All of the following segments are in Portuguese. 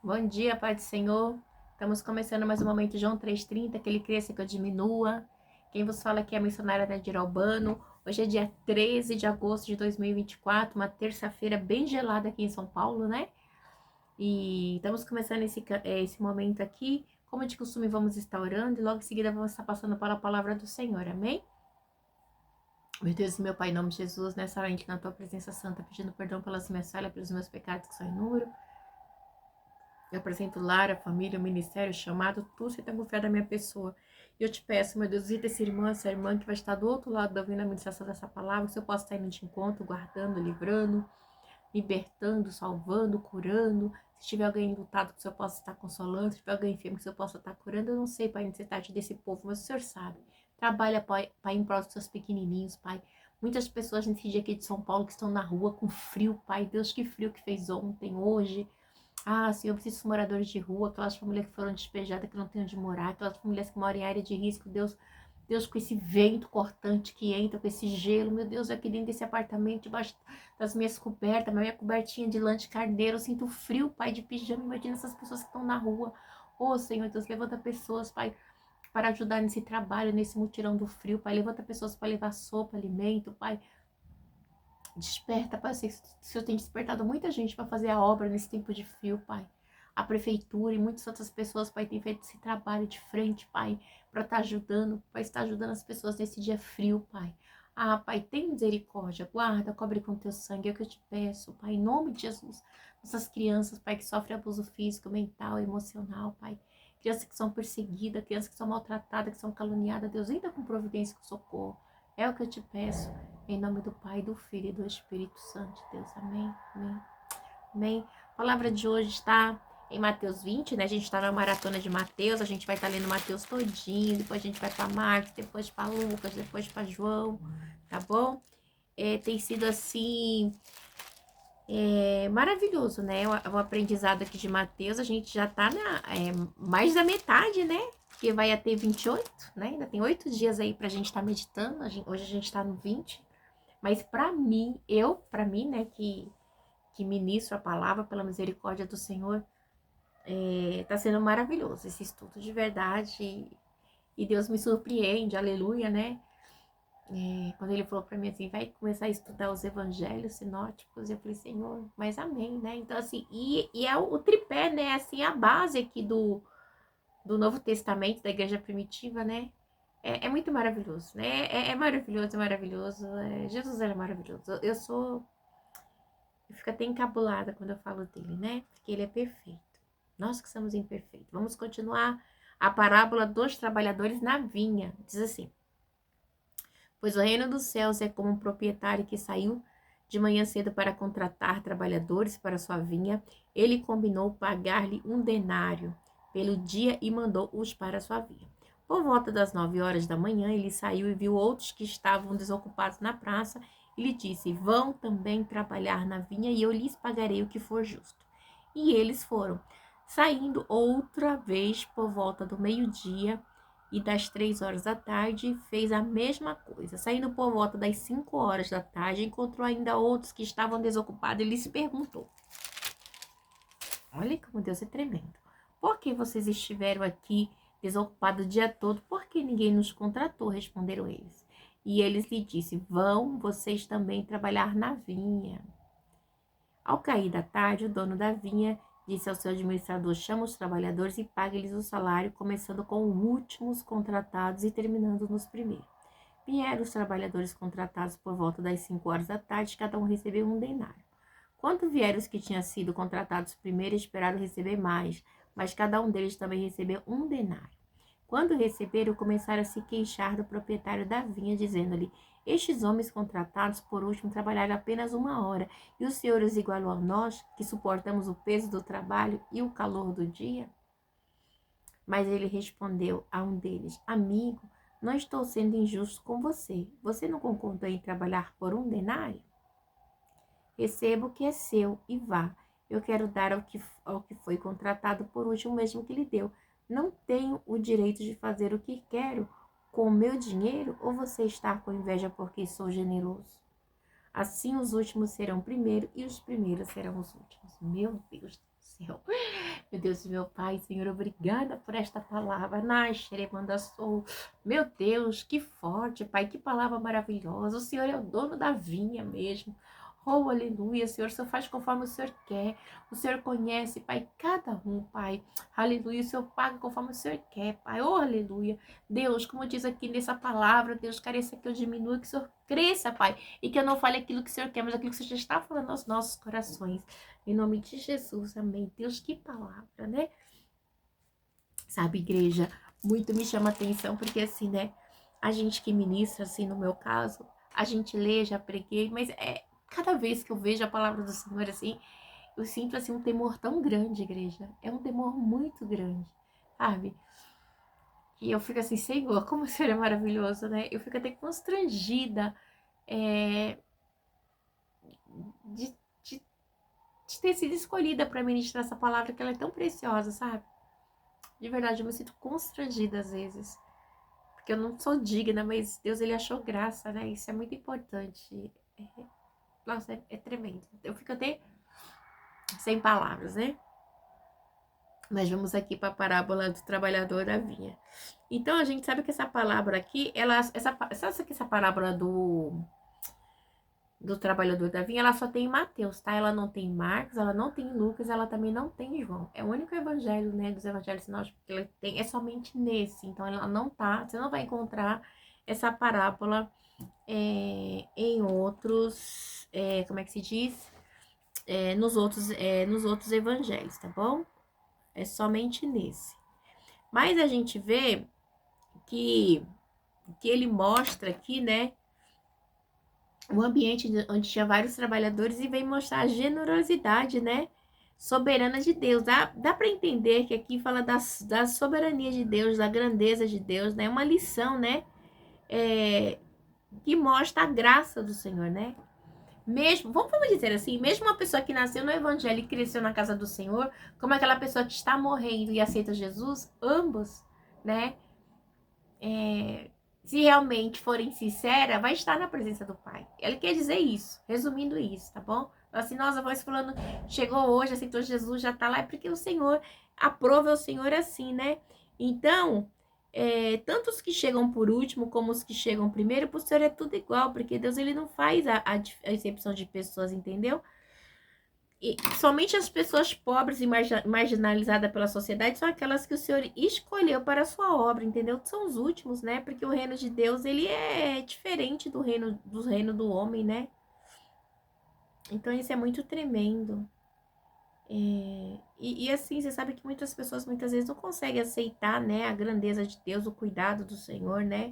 Bom dia, Pai do Senhor. Estamos começando mais um momento João 3:30, que ele cresça que eu diminua. Quem vos fala aqui é a missionária Nadir Albano. Hoje é dia 13 de agosto de 2024, uma terça-feira bem gelada aqui em São Paulo, né? E estamos começando esse momento aqui. Como de costume, vamos estar orando e logo em seguida vamos estar passando para a palavra do Senhor, amém? Meu Deus e meu Pai, em nome de Jesus, nessa hora a gente na tua presença santa, pedindo perdão pelas minhas falhas, pelos meus pecados que são inúmeros. Eu apresento Lara, família, o ministério, o chamado, tudo você tem confiado na minha pessoa. E eu te peço, meu Deus, visita essa irmã que vai estar do outro lado ouvindo a ministração dessa palavra, que eu possa estar indo de encontro, guardando, livrando, libertando, salvando, curando. Se tiver alguém lutado, que o Senhor possa estar consolando. Se tiver alguém enfermo, que o Senhor possa estar curando. Eu não sei, Pai, a necessidade desse povo, mas o Senhor sabe. Trabalha, Pai, em prol dos seus pequenininhos, Pai. Muitas pessoas nesse dia aqui de São Paulo que estão na rua com frio, Pai. Deus, que frio que fez ontem, hoje. Ah, Senhor, eu preciso dos moradores de rua, aquelas famílias que foram despejadas, que não têm onde morar, aquelas famílias que moram em área de risco, Deus, com esse vento cortante que entra, com esse gelo, meu Deus, aqui dentro desse apartamento, debaixo das minhas cobertas, minha cobertinha de lã de carneiro, eu sinto frio, Pai, de pijama, imagina essas pessoas que estão na rua. Oh, Senhor, Deus, levanta pessoas, Pai, para ajudar nesse trabalho, nesse mutirão do frio, Pai, levanta pessoas para levar sopa, alimento, Pai, desperta, Pai. Eu sei que o Senhor tem despertado muita gente para fazer a obra nesse tempo de frio, Pai. A prefeitura e muitas outras pessoas, Pai, têm feito esse trabalho de frente, Pai, para estar ajudando, para estar ajudando as pessoas nesse dia frio, Pai. Ah, Pai, tem misericórdia, guarda, cobre com teu sangue, é o que eu te peço, Pai, em nome de Jesus. Essas crianças, Pai, que sofrem abuso físico, mental, emocional, Pai. Crianças que são perseguidas, crianças que são maltratadas, que são caluniadas, Deus, entra com providência e com socorro. É o que eu te peço. Em nome do Pai, do Filho e do Espírito Santo de Deus. Amém, amém, amém. A palavra de hoje está em Mateus 20, né? A gente está na maratona de Mateus, a gente vai estar lendo Mateus todinho, depois a gente vai para Marcos, depois para Lucas, depois para João, tá bom? Tem sido assim, maravilhoso, né? O aprendizado aqui de Mateus, a gente já tá mais da metade, né? Que vai até 28, né? Ainda tem 8 dias aí pra gente estar meditando, hoje a gente tá no 20. Mas para mim, né, que ministro a palavra pela misericórdia do Senhor, tá sendo maravilhoso esse estudo de verdade. E Deus me surpreende, aleluia, né? Quando ele falou para mim assim, vai começar a estudar os evangelhos sinóticos, eu falei, Senhor, mas amém, né? Então, assim, e é o tripé, né? Assim, a base aqui do Novo Testamento, da igreja primitiva, né? É muito maravilhoso, né? É maravilhoso, é maravilhoso. Jesus era maravilhoso. Eu fico até encabulada quando eu falo dele, né? Porque ele é perfeito. Nós que somos imperfeitos. Vamos continuar a parábola dos trabalhadores na vinha. Diz assim: pois o reino dos céus é como um proprietário que saiu de manhã cedo para contratar trabalhadores para sua vinha. Ele combinou pagar-lhe 1 denário pelo dia e mandou-os para sua vinha. Por volta das 9 horas da manhã, ele saiu e viu outros que estavam desocupados na praça e lhe disse: vão também trabalhar na vinha e eu lhes pagarei o que for justo. E eles foram. Saindo outra vez por volta do meio-dia, e das 3 horas da tarde fez a mesma coisa. Saindo por volta das 5 horas da tarde, encontrou ainda outros que estavam desocupados e lhes perguntou: olha como Deus é tremendo. Por que vocês estiveram aqui desocupados o dia todo? Por que ninguém nos contratou? Responderam eles. E eles lhe disseram: vão vocês também trabalhar na vinha. Ao cair da tarde, o dono da vinha disse ao seu administrador: chama os trabalhadores e pague-lhes o salário, começando com os últimos contratados e terminando nos primeiros. Vieram os trabalhadores contratados por volta das 5 horas da tarde, cada um recebeu 1 denário. Quando vieram os que tinham sido contratados primeiro, esperaram receber mais, mas cada um deles também recebeu 1 denário. Quando receberam, começaram a se queixar do proprietário da vinha, dizendo-lhe: estes homens contratados por último trabalharam apenas 1 hora, e o Senhor os igualou a nós, que suportamos o peso do trabalho e o calor do dia? Mas ele respondeu a um deles: amigo, não estou sendo injusto com você. Você não concordou em trabalhar por 1 denário? Receba o que é seu e vá. Eu quero dar ao que foi contratado por último mesmo que lhe deu. Não tenho o direito de fazer o que quero com o meu dinheiro, ou você está com inveja porque sou generoso? Assim os últimos serão primeiro e os primeiros serão os últimos. Meu Deus. céu. Meu Deus, meu Pai, Senhor, obrigada por esta palavra. Nascere, manda sou. Meu Deus, que forte, Pai, que palavra maravilhosa. O Senhor é o dono da vinha mesmo. Oh, aleluia, Senhor, o Senhor faz conforme o Senhor quer. O Senhor conhece, Pai, cada um, Pai. Aleluia, o Senhor paga conforme o Senhor quer, Pai. Oh, aleluia. Deus, como diz aqui nessa palavra, Deus, careça que eu diminua, que o Senhor cresça, Pai. E que eu não fale aquilo que o Senhor quer, mas aquilo que o Senhor já está falando aos nossos corações. Em nome de Jesus, amém. Deus, que palavra, né? Sabe, igreja, muito me chama a atenção, porque assim, né? A gente que ministra, assim, no meu caso, a gente lê, já preguei, mas cada vez que eu vejo a palavra do Senhor, assim, eu sinto, assim, um temor tão grande, igreja. É um temor muito grande, sabe? E eu fico assim, Senhor, como o Senhor é maravilhoso, né? Eu fico até constrangida de, de, de ter sido escolhida para ministrar essa palavra, que ela é tão preciosa, sabe? De verdade, eu me sinto constrangida às vezes. Porque eu não sou digna, mas Deus, ele achou graça, né? Isso é muito importante. Nossa, é tremendo. Eu fico até sem palavras, né? Mas vamos aqui para a parábola do trabalhador da vinha. Então, a gente sabe que essa palavra aqui, essa parábola do trabalhador da vinha, ela só tem em Mateus, tá? Ela não tem em Marcos, ela não tem em Lucas, ela também não tem em João. É o único evangelho, né, dos evangelhos sinóticos que ela tem, é somente nesse. Então, ela não tá, você não vai encontrar essa parábola em outros, como é que se diz? Nos outros evangelhos, tá bom? É somente nesse. Mas a gente vê que ele mostra aqui, né, o ambiente onde tinha vários trabalhadores e vem mostrar a generosidade, né, soberana de Deus. Dá para entender que aqui fala da soberania de Deus, da grandeza de Deus, né, uma lição, né, que mostra a graça do Senhor, né. Mesmo, vamos dizer assim, mesmo uma pessoa que nasceu no evangelho e cresceu na casa do Senhor, como aquela pessoa que está morrendo e aceita Jesus, ambos, né, se realmente forem sinceras, vai estar na presença do Pai. Ele quer dizer isso, resumindo isso, tá bom? Assim, nossa, a voz falando, chegou hoje, aceitou Jesus, já tá lá, é porque o Senhor aprova o Senhor assim, né? Então, tanto os que chegam por último, como os que chegam primeiro, pro Senhor é tudo igual, porque Deus, ele não faz a excepção de pessoas, entendeu? E somente as pessoas pobres e marginalizadas pela sociedade são aquelas que o Senhor escolheu para a sua obra, entendeu? São os últimos, né? Porque o reino de Deus, ele é diferente do reino do homem, né? Então, isso é muito tremendo. E assim, você sabe que muitas pessoas, muitas vezes, não conseguem aceitar, né? A grandeza de Deus, o cuidado do Senhor, né?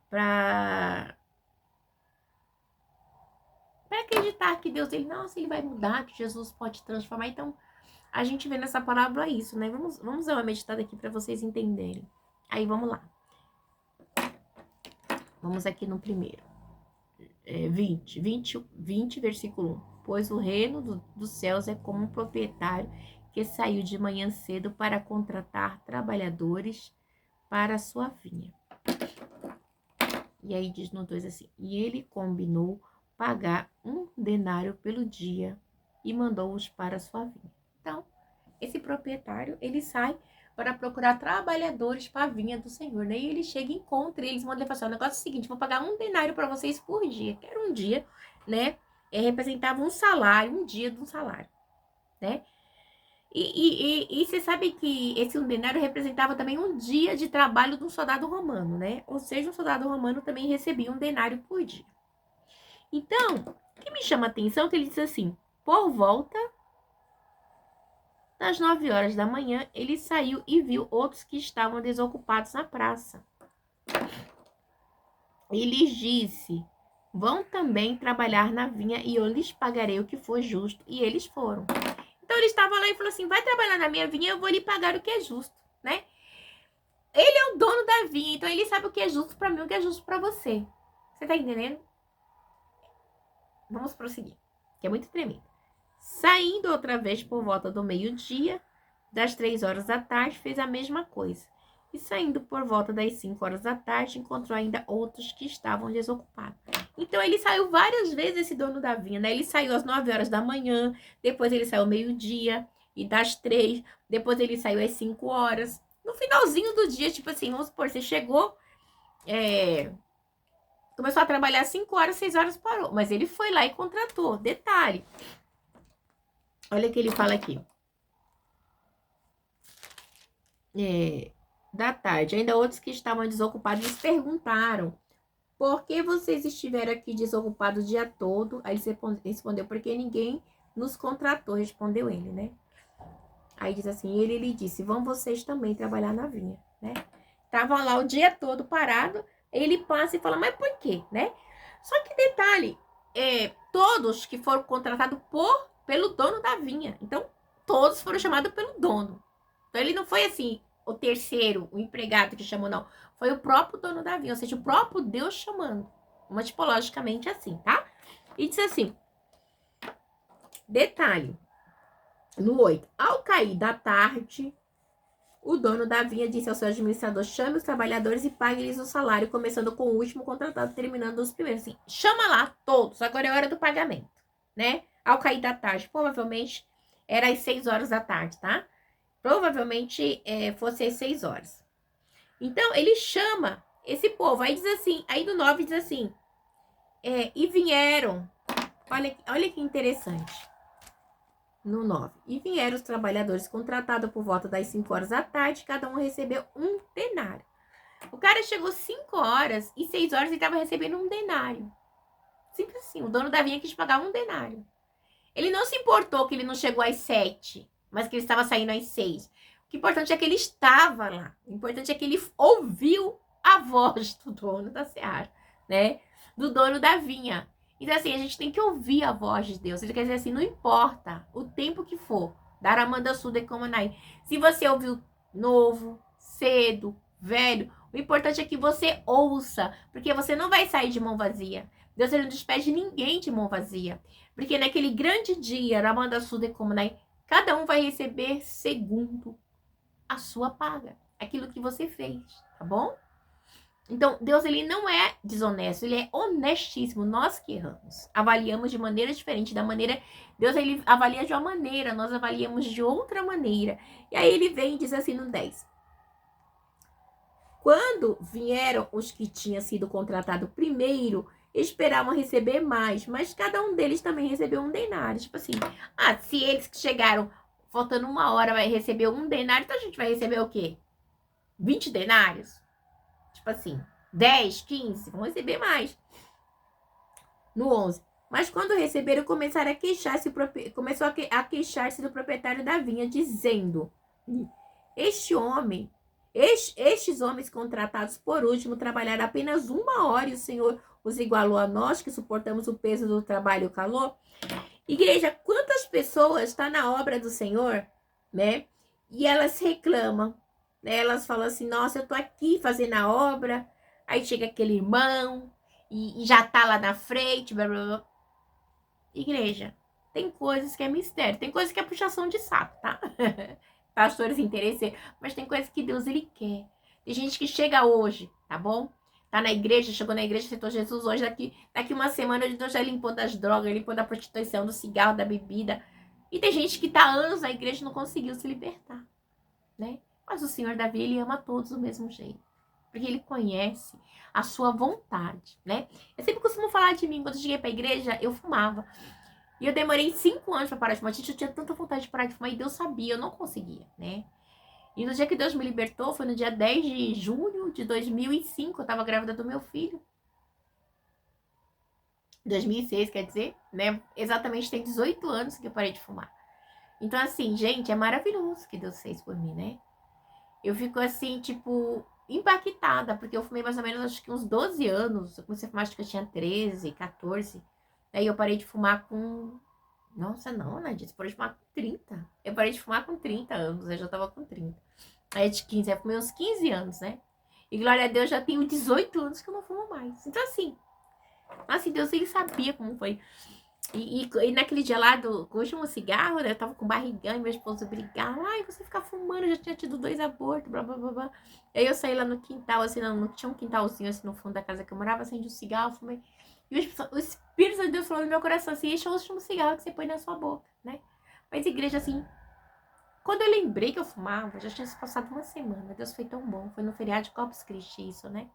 Para acreditar que Deus, ele, nossa, ele vai mudar, que Jesus pode transformar. Então, a gente vê nessa parábola isso, né? Vamos dar uma meditada aqui para vocês entenderem. Aí, vamos lá. Vamos aqui no primeiro. 20, versículo 1. Pois o reino dos céus é como um proprietário que saiu de manhã cedo para contratar trabalhadores para a sua vinha. E aí diz no 2 assim, e ele combinou pagar 1 denário pelo dia e mandou-os para a sua vinha. Então, esse proprietário, ele sai para procurar trabalhadores para a vinha do Senhor, né? E ele chega e encontra, e eles mandam ele falar assim, o negócio é o seguinte, vou pagar 1 denário para vocês por dia, que era um dia, né? Representava um salário, um dia de um salário, né? E você sabe que esse 1 denário representava também um dia de trabalho de um soldado romano, né? Ou seja, um soldado romano também recebia 1 denário por dia. Então, o que me chama a atenção é que ele diz assim, por volta das 9 horas da manhã, ele saiu e viu outros que estavam desocupados na praça. E lhes disse, vão também trabalhar na vinha e eu lhes pagarei o que for justo. E eles foram. Então ele estava lá e falou assim, vai trabalhar na minha vinha, eu vou lhe pagar o que é justo, né? Ele é o dono da vinha, então ele sabe o que é justo para mim, o que é justo para você. Você tá entendendo? Vamos prosseguir, que é muito tremendo. Saindo outra vez por volta do meio-dia, das 3 horas da tarde, fez a mesma coisa. E saindo por volta das 5 horas da tarde, encontrou ainda outros que estavam desocupados. Então, ele saiu várias vezes, esse dono da vinha, né? Ele saiu às 9 horas da manhã, depois ele saiu ao meio-dia, e das 3, depois ele saiu às 5 horas. No finalzinho do dia, tipo assim, vamos supor, você chegou, começou a trabalhar às 5 horas, 6 horas parou. Mas ele foi lá e contratou. Detalhe. Olha o que ele fala aqui. Da tarde. Ainda outros que estavam desocupados, eles perguntaram: por que vocês estiveram aqui desocupados o dia todo? Aí ele respondeu: porque ninguém nos contratou, respondeu ele, né? Aí diz assim, ele lhe disse: vão vocês também trabalhar na vinha, né? Tava lá o dia todo parado, ele passa e fala: mas por quê, né? Só que detalhe, todos que foram contratados pelo dono da vinha. Então, todos foram chamados pelo dono. Então, ele não foi assim, o terceiro, o empregado que chamou, não. Foi o próprio dono da vinha, ou seja, o próprio Deus chamando. Uma tipologicamente assim, tá? E diz assim, detalhe, no 8, ao cair da tarde, o dono da vinha disse ao seu administrador: chame os trabalhadores e pague-lhes o salário, começando com o último contratado, terminando os primeiros. Assim, chama lá todos, agora é hora do pagamento, né? Ao cair da tarde, provavelmente era às 6 horas da tarde, tá? Provavelmente fosse às 6 horas. Então, ele chama esse povo. Aí diz assim, aí do 9 diz assim, e vieram, olha que interessante. No 9. E vieram os trabalhadores contratados por volta das 5 horas da tarde, cada um recebeu um denário. O cara chegou 5 horas e 6 horas ele estava recebendo um denário. Simples assim, o dono da vinha quis pagar um denário. Ele não se importou que ele não chegou às 7, mas que ele estava saindo às 6. O que é importante é que ele estava lá. O importante é que ele ouviu a voz do dono da seara, né? Do dono da vinha. Então, assim, a gente tem que ouvir a voz de Deus. Ele quer dizer assim, não importa o tempo que for. Daramanda Suda e Comanai. Se você ouviu novo, cedo, velho, o importante é que você ouça. Porque você não vai sair de mão vazia. Deus ele não despede ninguém de mão vazia. Porque naquele grande dia, Daramanda Suda e Comanai, cada um vai receber segundo a sua paga. Aquilo que você fez, tá bom? Então, Deus, ele não é desonesto, ele é honestíssimo. Nós que erramos, avaliamos de maneira diferente da maneira... Deus, ele avalia de uma maneira, nós avaliamos de outra maneira. E aí ele vem e diz assim no 10. Quando vieram os que tinham sido contratados primeiro, esperavam receber mais, mas cada um deles também recebeu um denário. Tipo assim, se eles que chegaram faltando 1 hora vai receber um denário, então a gente vai receber o quê? 20 denários? Tipo assim, 10, 15, vão receber mais. No 11. Mas quando receberam, começaram a queixar-se, começou a queixar-se do proprietário da vinha, dizendo: estes homens contratados por último trabalharam apenas 1 hora e o Senhor os igualou a nós, que suportamos o peso do trabalho e o calor. Igreja, quantas pessoas estão na obra do Senhor, né? E elas reclamam. Elas falam assim: nossa, eu tô aqui fazendo a obra. Aí chega aquele irmão e já tá lá na frente, blá, blá, blá. Igreja, tem coisas que é mistério, tem coisas que é puxação de saco, tá? Pastores interesseiros, mas tem coisas que Deus, ele quer. Tem gente que chega hoje, tá bom? Tá na igreja, chegou na igreja, aceitou Jesus hoje, daqui uma semana Deus já limpou das drogas, limpou da prostituição, do cigarro, da bebida. E tem gente que tá há anos na igreja e não conseguiu se libertar, né? Mas o Senhor Davi, ele ama todos do mesmo jeito. Porque ele conhece a sua vontade, né? Eu sempre costumo falar de mim, quando eu cheguei pra igreja, eu fumava. E eu demorei 5 anos pra parar de fumar. Gente, eu tinha tanta vontade de parar de fumar e Deus sabia, eu não conseguia, né? E no dia que Deus me libertou, foi no dia 10 de junho de 2005, eu tava grávida do meu filho. 2006, quer dizer, né? Exatamente tem 18 anos que eu parei de fumar. Então, assim, gente, é maravilhoso que Deus fez por mim, né? Eu fico assim, tipo, impactada, porque eu fumei mais ou menos, acho que uns 12 anos. Eu comecei a fumar, acho que eu tinha 13, 14. Aí eu parei de fumar com... Nossa, não, Nadia, você parou de fumar com 30. Eu parei de fumar com 30 anos, eu já tava com 30. Aí de 15, eu fumei uns 15 anos, né? E glória a Deus, já tenho 18 anos que eu não fumo mais. Então, assim, Deus, ele sabia como foi. E naquele dia lá do último cigarro, né? Eu tava com barrigão e meu esposo brigava. Ai, você ficar fumando, eu já tinha tido 2 abortos, blá, blá, blá, blá. Aí eu saí lá no quintal, assim, não tinha um quintalzinho, assim, no fundo da casa que eu morava, acendi um cigarro, fumei. E o Espírito de Deus falou no meu coração, assim, este é o último cigarro que você põe na sua boca, né? Mas igreja, assim, Quando eu lembrei que eu fumava, já tinha se passado uma semana. Deus foi tão bom. Foi no feriado de Corpus Christi isso, né?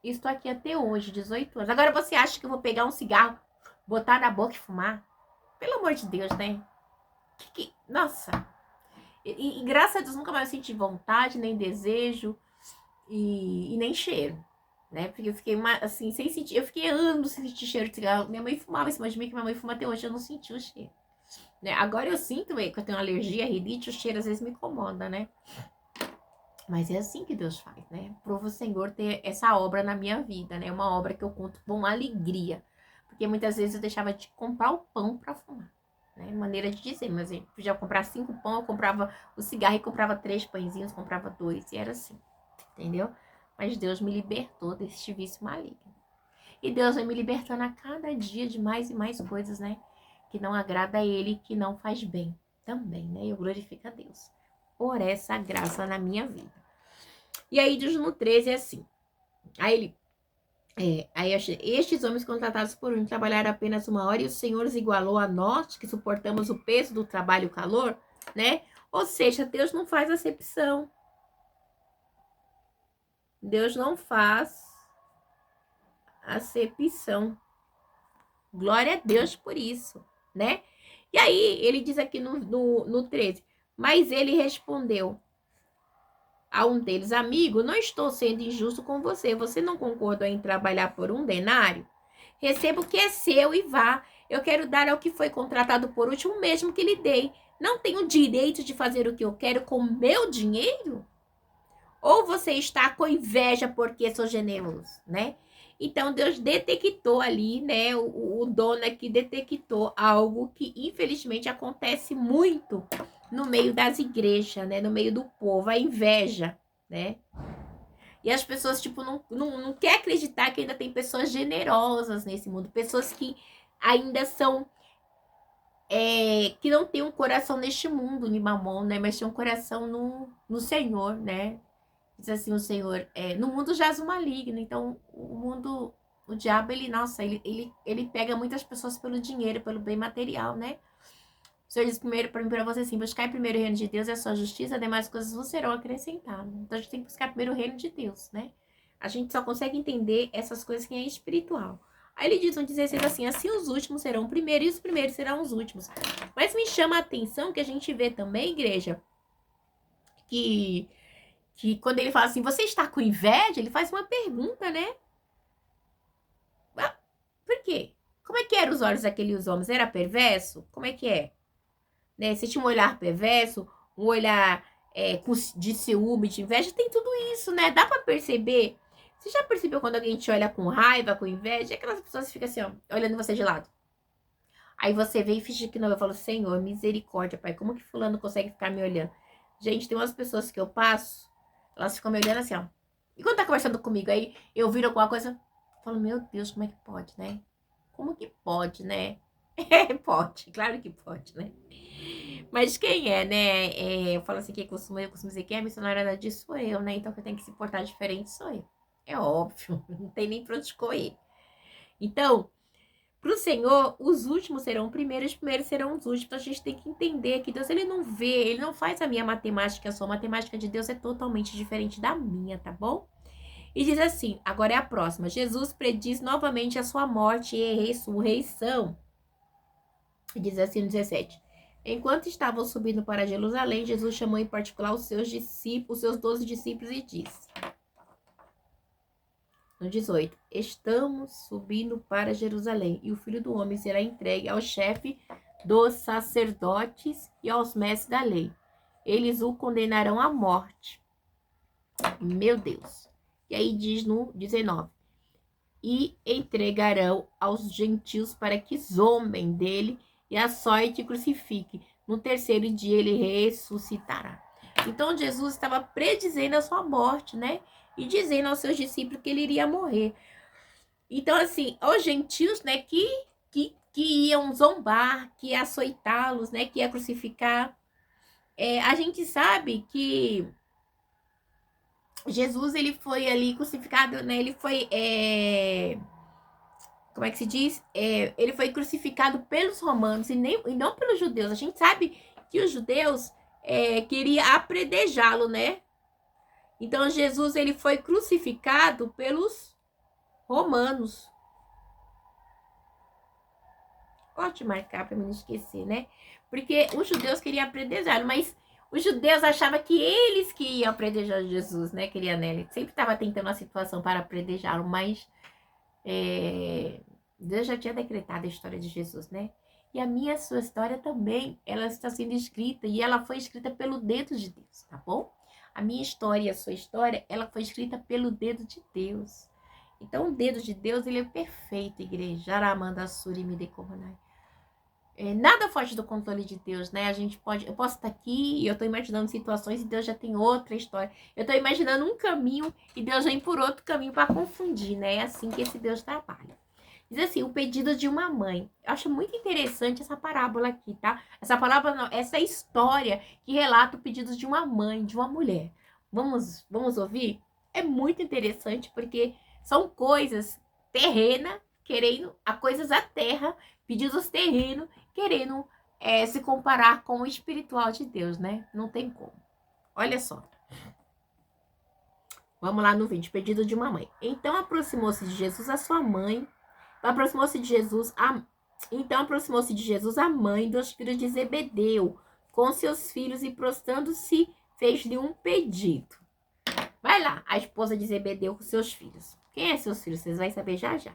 E estou aqui até hoje, 18 anos. Agora você acha que eu vou pegar um cigarro, botar na boca e fumar? Pelo amor de Deus, né? Nossa. E graças a Deus nunca mais senti vontade, nem desejo e nem cheiro, né? Porque eu fiquei assim, sem sentir. Eu fiquei anos sem sentir cheiro de cigarro. Minha mãe fumava em cima de mim, que minha mãe fuma até hoje, eu não senti o cheiro. Né? Agora eu sinto que eu tenho alergia, rinite, o cheiro às vezes me incomoda, né? Mas é assim que Deus faz, né? Prova o Senhor ter essa obra na minha vida, né? Uma obra que eu conto com alegria. Porque muitas vezes eu deixava de comprar o pão para fumar. Né? Maneira de dizer, mas eu podia comprar 5 pão, eu comprava o cigarro e comprava 3 pãezinhos, comprava 2, e era assim, entendeu? Mas Deus me libertou desse vício maligno. E Deus vai me libertando a cada dia de mais e mais coisas, né? Que não agrada a Ele, que não faz bem também, né? Eu glorifico a Deus por essa graça na minha vida. E aí diz no 13 é assim. Aí estes homens contratados por um trabalharam apenas 1 hora e o Senhor os igualou a nós, que suportamos o peso do trabalho e o calor, né? Ou seja, Deus não faz acepção. Deus não faz acepção. Glória a Deus por isso, né? E aí, ele diz aqui no 13, mas ele respondeu a um deles, amigo, não estou sendo injusto com você. Você não concordou em trabalhar por 1 denário? Receba o que é seu e vá. Eu quero dar ao que foi contratado por último, mesmo que lhe dei. Não tenho direito de fazer o que eu quero com meu dinheiro? Ou você está com inveja porque sou generoso, né? Então, Deus detectou ali, né? O dono aqui detectou algo que, infelizmente, acontece muito no meio das igrejas, né? No meio do povo, a inveja, né? E as pessoas, tipo, não quer acreditar que ainda tem pessoas generosas nesse mundo. Pessoas que ainda são... que não tem um coração neste mundo, de mamon, né? Mas tem um coração no Senhor, né? Diz assim o Senhor, no mundo jaz o maligno. Então, o mundo, o diabo, ele pega muitas pessoas pelo dinheiro, pelo bem material, né? O Senhor diz primeiro para você assim, buscar primeiro o reino de Deus e a sua justiça, demais coisas vos serão acrescentadas. Então, a gente tem que buscar primeiro o reino de Deus, né? A gente só consegue entender essas coisas que é espiritual. Aí ele diz no 16 assim, assim os últimos serão primeiros e os primeiros serão os últimos. Mas me chama a atenção que a gente vê também, igreja, que quando ele fala assim, você está com inveja? Ele faz uma pergunta, né? Por quê? Como é que eram os olhos daqueles homens? Era perverso? Como é que é? Né? Você tinha um olhar perverso, um olhar de ciúme, de inveja, tem tudo isso, né? Dá pra perceber? Você já percebeu quando alguém te olha com raiva, com inveja? Aquelas pessoas ficam assim, ó, olhando você de lado. Aí você vem e finge que não. Eu falo, Senhor, misericórdia, Pai. Como que fulano consegue ficar me olhando? Gente, tem umas pessoas que eu passo, elas ficam me olhando assim, ó. E quando tá conversando comigo, aí eu viro alguma coisa, eu falo, meu Deus, como é que pode, né? Como que pode, né? Pode, claro que pode, né? Mas quem é, né? Eu falo assim, eu costumo dizer, quem é missionária disso sou eu, né? Então quem tem que se portar diferente sou eu. É óbvio, não tem nem pra onde correr. Então, pro Senhor, os últimos serão primeiros, os primeiros serão os últimos. A gente tem que entender que Deus, ele não vê, ele não faz a minha matemática, a sua matemática de Deus é totalmente diferente da minha, tá bom? E diz assim, agora é a próxima. Jesus prediz novamente a sua morte e ressurreição. E diz assim no 17. Enquanto estavam subindo para Jerusalém, Jesus chamou em particular os seus discípulos, os seus 12 discípulos e disse... No 18, estamos subindo para Jerusalém e o Filho do Homem será entregue ao chefe dos sacerdotes e aos mestres da lei. Eles o condenarão à morte. Meu Deus. E aí diz no 19, e entregarão aos gentios para que zombem dele e a sorte crucifique. No terceiro dia ele ressuscitará. Então Jesus estava predizendo a sua morte, né? E dizendo aos seus discípulos que ele iria morrer. Então, assim, os gentios, né, que iam zombar, que ia açoitá-los, né, que ia crucificar. A gente sabe que Jesus, ele foi ali crucificado, né, ele foi, como é que se diz? Ele foi crucificado pelos romanos e não pelos judeus. A gente sabe que os judeus, queria apredejá-lo, né? Então, Jesus, ele foi crucificado pelos romanos. Gosto de marcar para me não esquecer, né? Porque os judeus queriam apredejá-lo, mas os judeus achavam que eles que iam apredejar Jesus, né? Queria nele. Sempre estava tentando uma situação para apredejá-lo, mas Deus já tinha decretado a história de Jesus, né? E a minha, a sua história também, ela está sendo escrita e ela foi escrita pelo dedo de Deus, tá bom? A minha história e a sua história, ela foi escrita pelo dedo de Deus. Então, o dedo de Deus, ele é perfeito, igreja. Aramanda Suri me decomanai. Nada foge do controle de Deus, né? Eu posso estar aqui e eu estou imaginando situações e Deus já tem outra história. Eu estou imaginando um caminho e Deus vem por outro caminho para confundir, né? É assim que esse Deus trabalha. Diz assim, o pedido de uma mãe. Eu acho muito interessante essa parábola aqui, tá? Essa parábola não, essa história que relata o pedido de uma mãe, de uma mulher. Vamos ouvir? É muito interessante porque são coisas terrenas querendo, a coisas da terra, pedidos terrenos querendo se comparar com o espiritual de Deus, né? Não tem como. Olha só. Vamos lá no vídeo, pedido de uma mãe. Então aproximou-se de Jesus a sua mãe. Então aproximou-se de Jesus a mãe dos filhos de Zebedeu, com seus filhos, e prostrando-se, fez-lhe um pedido. Vai lá, a esposa de Zebedeu com seus filhos. Quem é seus filhos? Vocês vão saber já já.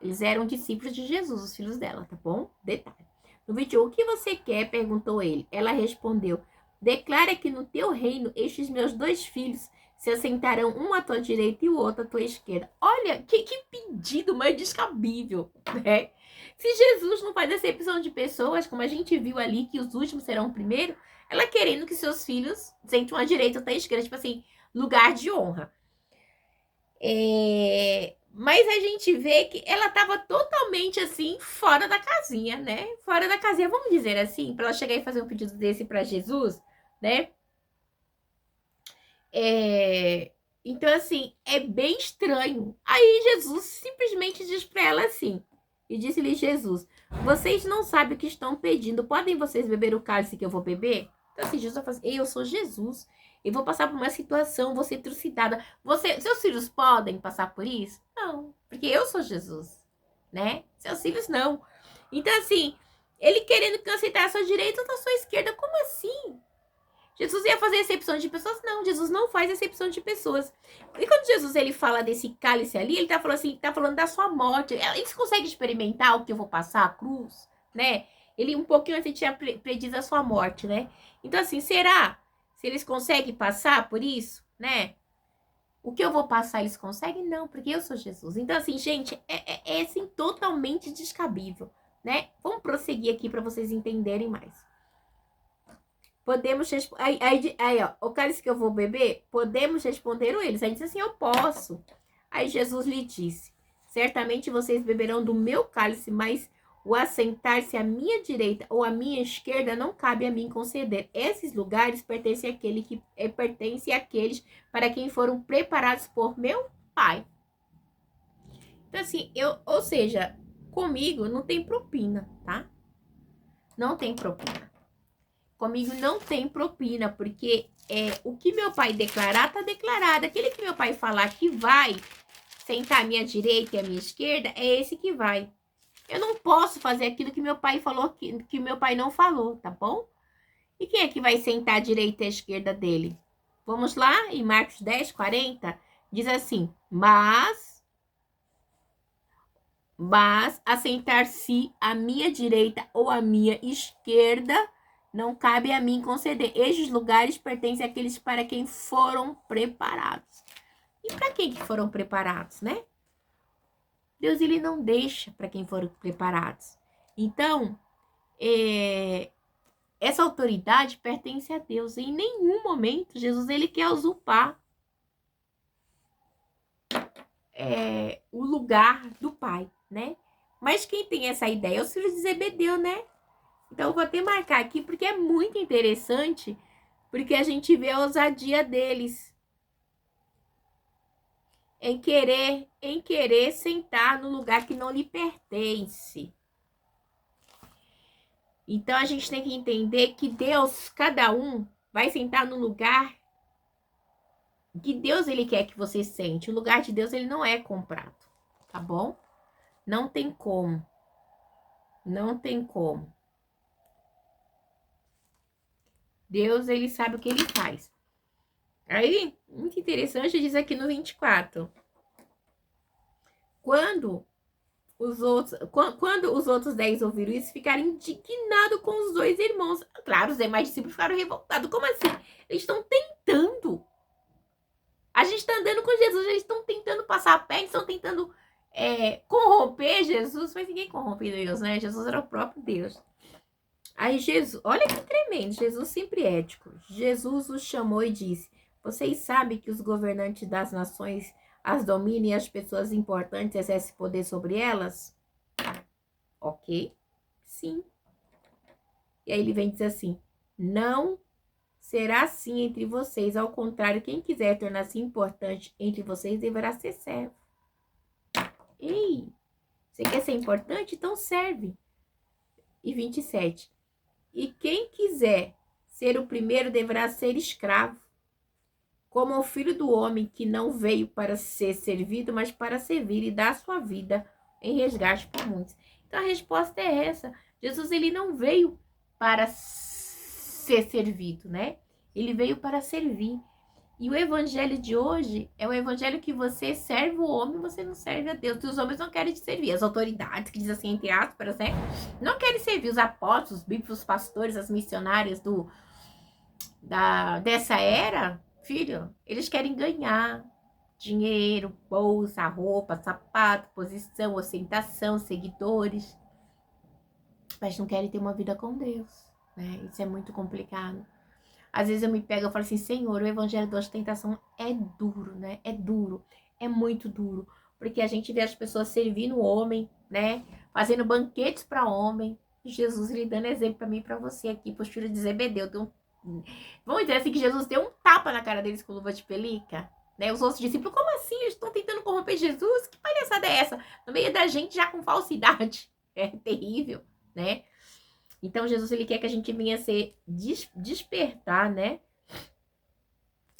Eles eram discípulos de Jesus, os filhos dela, tá bom? Detalhe. No vídeo, o que você quer? Perguntou ele. Ela respondeu, declara que no teu reino estes meus 2 filhos se assentarão, um à tua direita e o outro à tua esquerda. Olha, que pedido mais descabível, né? Se Jesus não faz acepção de pessoas, como a gente viu ali, que os últimos serão o primeiro, ela querendo que seus filhos sentam à direita ou à esquerda, tipo assim, lugar de honra. Mas a gente vê que ela estava totalmente assim, fora da casinha, né? Fora da casinha, vamos dizer assim, para ela chegar e fazer um pedido desse para Jesus, né? Então, assim, é bem estranho. Aí Jesus simplesmente diz para ela assim, e disse-lhe Jesus, vocês não sabem o que estão pedindo, podem vocês beber o cálice que eu vou beber? Então, assim, Jesus vai fazer, eu sou Jesus, eu vou passar por uma situação, vou ser trucidada. Seus filhos podem passar por isso? Não, porque eu sou Jesus, né? Seus filhos não. Então, assim, ele querendo que eu aceitasse a sua direita ou a sua esquerda, como assim? Jesus ia fazer exceção de pessoas? Não, Jesus não faz exceção de pessoas. E quando Jesus ele fala desse cálice ali, ele tá falando assim, tá falando da sua morte. Eles conseguem experimentar o que eu vou passar, a cruz, né? Ele um pouquinho antes tinha prediz a sua morte, né? Então assim, será? Se eles conseguem passar por isso, né? O que eu vou passar, eles conseguem? Não, porque eu sou Jesus. Então assim, gente, é assim, totalmente descabível, né? Vamos prosseguir aqui para vocês entenderem mais. Podemos responder. Aí, ó, o cálice que eu vou beber, podemos responder eles. Aí disse assim: eu posso. Aí Jesus lhe disse: certamente vocês beberão do meu cálice, mas o assentar-se à minha direita ou à minha esquerda não cabe a mim conceder. Esses lugares pertencem àqueles para quem foram preparados por meu Pai. Então, assim, ou seja, comigo não tem propina, tá? Não tem propina. Comigo não tem propina, porque o que meu pai declarar, tá declarado. Aquele que meu pai falar que vai sentar à minha direita e à minha esquerda, é esse que vai. Eu não posso fazer aquilo que meu pai falou, que meu pai não falou, tá bom? E quem é que vai sentar à direita e à esquerda dele? Vamos lá, em Marcos 10, 40, diz assim, mas assentar-se à minha direita ou à minha esquerda não cabe a mim conceder. Estes lugares pertencem àqueles para quem foram preparados. E para quem que foram preparados, né? Deus, ele não deixa para quem foram preparados. Então, essa autoridade pertence a Deus. Em nenhum momento, Jesus, ele quer usurpar o lugar do Pai, né? Mas quem tem essa ideia é os filhos de Zebedeu, né? Então, eu vou até marcar aqui, porque é muito interessante, porque a gente vê a ousadia deles em querer sentar no lugar que não lhe pertence. Então, a gente tem que entender que Deus, cada um, vai sentar no lugar que Deus, ele quer que você sente. O lugar de Deus, ele não é comprado, tá bom? Não tem como. Não tem como. Deus, ele sabe o que ele faz. Aí, muito interessante, diz aqui no 24. Quando os outros 10 ouviram isso, ficaram indignados com os dois irmãos. Claro, os demais discípulos ficaram revoltados. Como assim? Eles estão tentando. A gente está andando com Jesus, eles estão tentando passar a perna, estão tentando corromper Jesus, mas ninguém corrompe Deus, né? Jesus era o próprio Deus. Aí Jesus, olha que tremendo, Jesus sempre ético. Jesus os chamou e disse: vocês sabem que os governantes das nações as dominam e as pessoas importantes exercem poder sobre elas? Ok, sim. E aí ele vem dizer assim: não será assim entre vocês. Ao contrário, quem quiser tornar-se importante entre vocês deverá ser servo. Ei, você quer ser importante? Então serve. E 27. E quem quiser ser o primeiro deverá ser escravo, como o filho do homem que não veio para ser servido, mas para servir e dar sua vida em resgate por muitos. Então a resposta é essa. Jesus, ele não veio para ser servido, né? Ele veio para servir. E o evangelho de hoje é o evangelho que você serve o homem, você não serve a Deus. E os homens não querem te servir. As autoridades, que diz assim, entre aspas, né? Não querem servir os apóstolos, os bispos, os pastores, as missionárias dessa era. Filho, eles querem ganhar dinheiro, bolsa, roupa, sapato, posição, ostentação, seguidores. Mas não querem ter uma vida com Deus, né? Isso é muito complicado. Às vezes eu me pego e falo assim, Senhor, o evangelho da ostentação é duro, né? É duro, é muito duro. Porque a gente vê as pessoas servindo o homem, né? Fazendo banquetes para homem. E Jesus, ele dando exemplo para mim e para você aqui, postura de Zebedeu. Vamos dizer assim que Jesus deu um tapa na cara deles com luva de pelica. Né? Os outros discípulos, como assim? Eles estão tentando corromper Jesus? Que palhaçada é essa? No meio da gente já com falsidade. É terrível, né? Então, Jesus, ele quer que a gente venha ser despertar, né?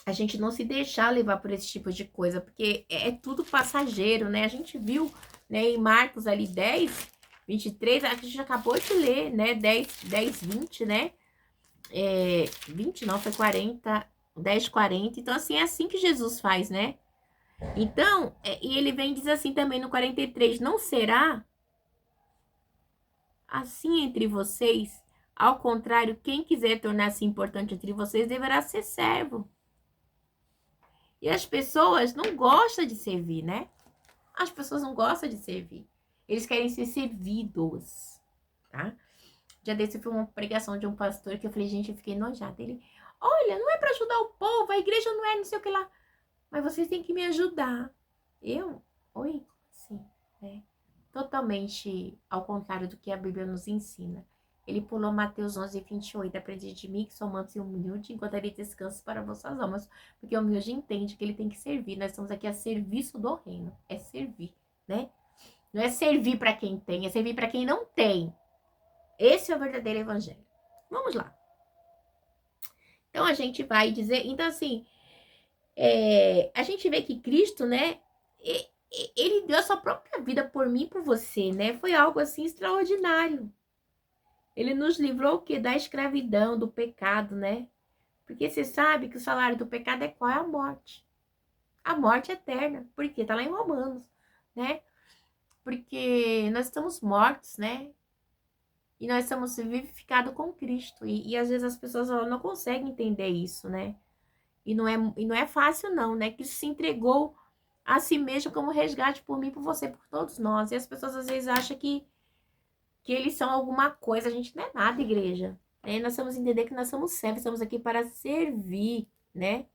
A gente não se deixar levar por esse tipo de coisa, porque é tudo passageiro, né? A gente viu, né, em Marcos ali 10, 23, a gente acabou de ler, né? 10, 20, né? 20 não, foi 40, 10, 40. Então, assim, é assim que Jesus faz, né? Então, e ele vem e diz assim também no 43, não será assim entre vocês? Ao contrário, quem quiser tornar-se importante entre vocês deverá ser servo. E as pessoas não gostam de servir, né? As pessoas não gostam de servir. Eles querem ser servidos, tá? Já desse foi uma pregação de um pastor que eu falei, gente, eu fiquei enojada. Ele, olha, não é para ajudar o povo, a igreja não é não sei o que lá. Mas vocês têm que me ajudar. Eu? Oi? Sim, né? Totalmente ao contrário do que a Bíblia nos ensina. Ele pulou Mateus 11, 28. Aprende de mim que sou manso e humilde, encontrarei descanso para vossas almas. Porque o humilde entende que ele tem que servir. Nós estamos aqui a serviço do reino. É servir, né? Não é servir para quem tem, é servir para quem não tem. Esse é o verdadeiro evangelho. Vamos lá. Então a gente vai dizer. Então, assim, a gente vê que Cristo, né? Ele deu a sua própria vida por mim e por você, né? Foi algo assim extraordinário. Ele nos livrou o quê? Da escravidão, do pecado, né? Porque você sabe que o salário do pecado é qual? É a morte. A morte eterna. Por quê? Tá lá em Romanos, né? Porque nós estamos mortos, né? E nós estamos vivificados com Cristo. E às vezes as pessoas não conseguem entender isso, né? E não é fácil não, né? Cristo se entregou a si mesmo como resgate por mim, por você, por todos nós. E as pessoas às vezes acham que eles são alguma coisa. A gente não é nada, igreja. Né? Nós temos que entender que nós somos servos, estamos aqui para servir, né?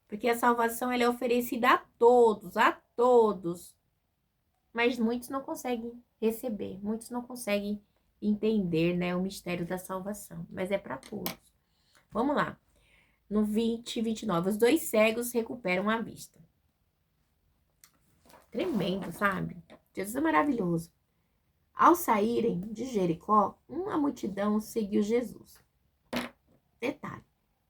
Porque a salvação ela é oferecida a todos, a todos. Mas muitos não conseguem receber, muitos não conseguem entender, né, o mistério da salvação. Mas é para todos. Vamos lá. No 20, 29, os dois cegos recuperam a vista. Tremendo, sabe? Jesus é maravilhoso. Ao saírem de Jericó, uma multidão seguiu Jesus. Detalhe.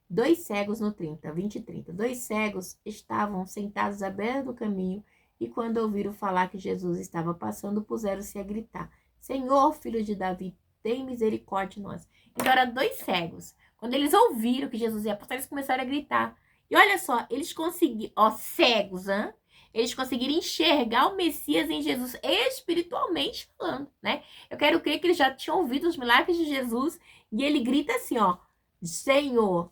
2 cegos no 20 e 30. 2 cegos estavam sentados à beira do caminho e quando ouviram falar que Jesus estava passando, puseram-se a gritar: Senhor, filho de Davi, tem misericórdia de nós. Então eram 2 cegos. Quando eles ouviram que Jesus ia passar, eles começaram a gritar. E olha só, eles conseguiram, cegos, hein? Eles conseguiram enxergar o Messias em Jesus, espiritualmente falando, né? Eu quero crer que eles já tinham ouvido os milagres de Jesus e ele grita assim, Senhor,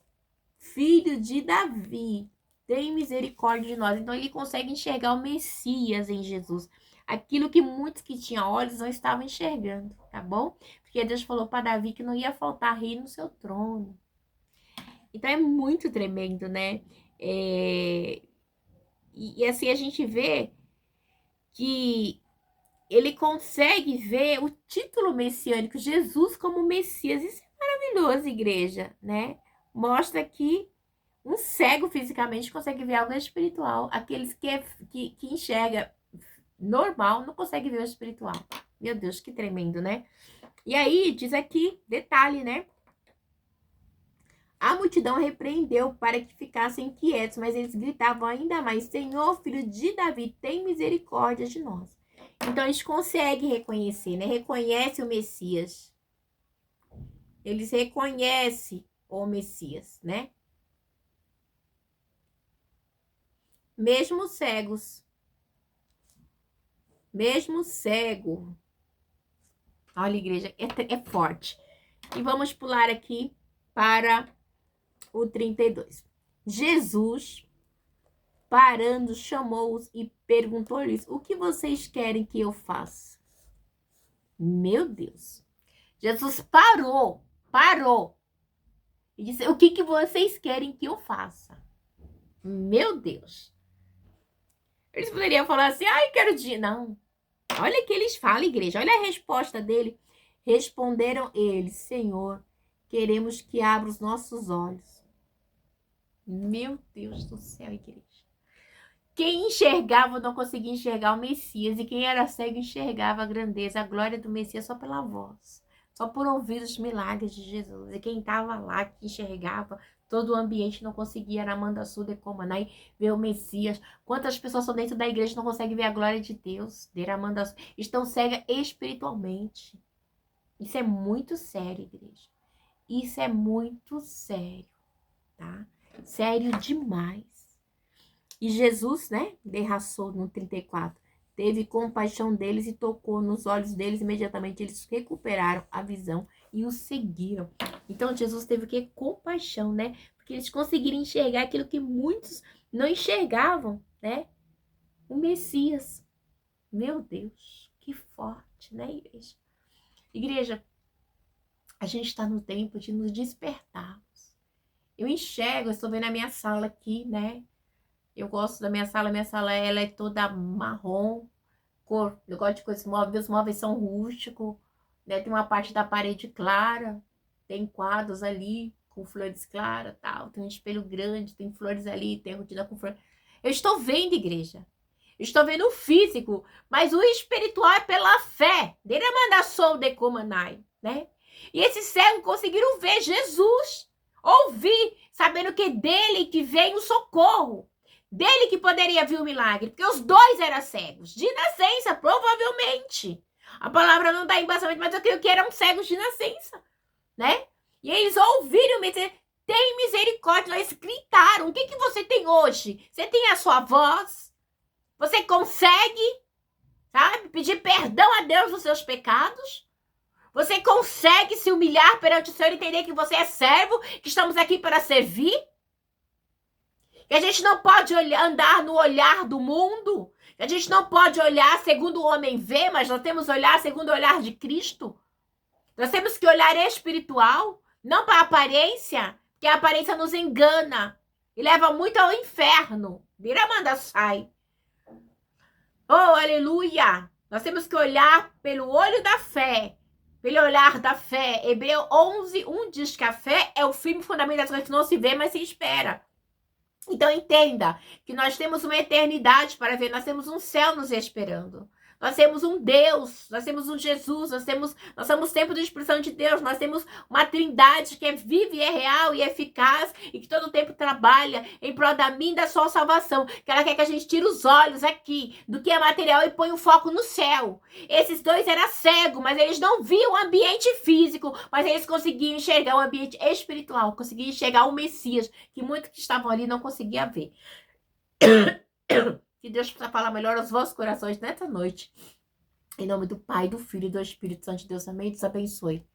filho de Davi, tem misericórdia de nós. Então ele consegue enxergar o Messias em Jesus. Aquilo que muitos que tinham olhos não estavam enxergando, tá bom? Porque Deus falou para Davi que não ia faltar rei no seu trono. Então é muito tremendo, né? E assim a gente vê que ele consegue ver o título messiânico, Jesus como Messias. Isso é maravilhoso, igreja, né? Mostra que um cego fisicamente consegue ver algo espiritual. Aqueles que enxerga normal não consegue ver o espiritual. Meu Deus, que tremendo, né? E aí, diz aqui, detalhe, né? A multidão repreendeu para que ficassem quietos, mas eles gritavam ainda mais: Senhor, filho de Davi, tem misericórdia de nós. Então, eles conseguem reconhecer, né? Reconhece o Messias. Eles reconhecem o Messias, né? Mesmo cegos. Mesmo cego. Olha, igreja, é forte. E vamos pular aqui para o 32. Jesus, parando, chamou-os e perguntou-lhes: o que vocês querem que eu faça? Meu Deus. Jesus parou. E disse: o que vocês querem que eu faça? Meu Deus. Eles poderiam falar assim: ai, quero dinheiro. Não. Olha o que eles falam, igreja. Olha a resposta dele. Responderam eles: Senhor, queremos que abra os nossos olhos. Meu Deus do céu, igreja. Quem enxergava não conseguia enxergar o Messias. E quem era cego enxergava a grandeza, a glória do Messias só pela voz. Só por ouvir os milagres de Jesus. E quem estava lá, que enxergava todo o ambiente, não conseguia, Aramanda Suda e Comanai, ver o Messias. Quantas pessoas são dentro da igreja não conseguem ver a glória de Deus? Estão cegas espiritualmente. Isso é muito sério, igreja. Isso é muito sério, tá? Sério demais. E Jesus, né, derraçou no 34, teve compaixão deles e tocou nos olhos deles. Imediatamente eles recuperaram a visão e o seguiram. Então Jesus teve o que? Compaixão, né? Porque eles conseguiram enxergar aquilo que muitos não enxergavam, né? O Messias. Meu Deus, que forte, né, igreja? Igreja, a gente está no tempo de nos despertarmos. Eu enxergo, eu estou vendo a minha sala aqui, né? Eu gosto da minha sala ela é toda marrom, cor. Eu gosto de coisas móveis, os móveis são rústicos, né? Tem uma parte da parede clara, tem quadros ali com flores claras, tal. Tem um espelho grande, tem flores ali, tem rotina com flores. Eu estou vendo, igreja. Eu estou vendo o físico, mas o espiritual é pela fé. Né? E esses cegos conseguiram ver Jesus, ouvir, sabendo que dele que vem o socorro. Dele que poderia vir o milagre, porque os dois eram cegos, de nascença, provavelmente. A palavra não dá embasamento, mas eu creio que eram cegos de nascença, né? E eles ouviram me dizer: tem misericórdia. Eles gritaram: o que você tem hoje? Você tem a sua voz? Você consegue, sabe, pedir perdão a Deus dos seus pecados? Você consegue se humilhar perante o Senhor e entender que você é servo, que estamos aqui para servir? Que a gente não pode andar no olhar do mundo. Que a gente não pode olhar segundo o homem vê, mas nós temos que olhar segundo o olhar de Cristo. Nós temos que olhar espiritual, não para a aparência, porque a aparência nos engana e leva muito ao inferno. Viramanda sai. Oh, aleluia! Nós temos que olhar pelo olho da fé, pelo olhar da fé. Hebreu 11:1 diz que a fé é o firme fundamento das coisas que não se vê, mas se espera. Então entenda que nós temos uma eternidade para ver, nós temos um céu nos esperando. Nós temos um Deus, nós temos um Jesus, nós somos templo de expressão de Deus, nós temos uma trindade que é viva e é real e é eficaz e que todo tempo trabalha em prol da minha e da sua salvação. Que ela quer que a gente tire os olhos aqui do que é material e põe o foco no céu. Esses dois eram cegos, mas eles não viam o ambiente físico, mas eles conseguiam enxergar o ambiente espiritual, conseguiam enxergar o Messias, que muitos que estavam ali não conseguiam ver. Que Deus possa falar melhor aos vossos corações nessa noite. Em nome do Pai, do Filho e do Espírito Santo de Deus. Amém. Deus abençoe.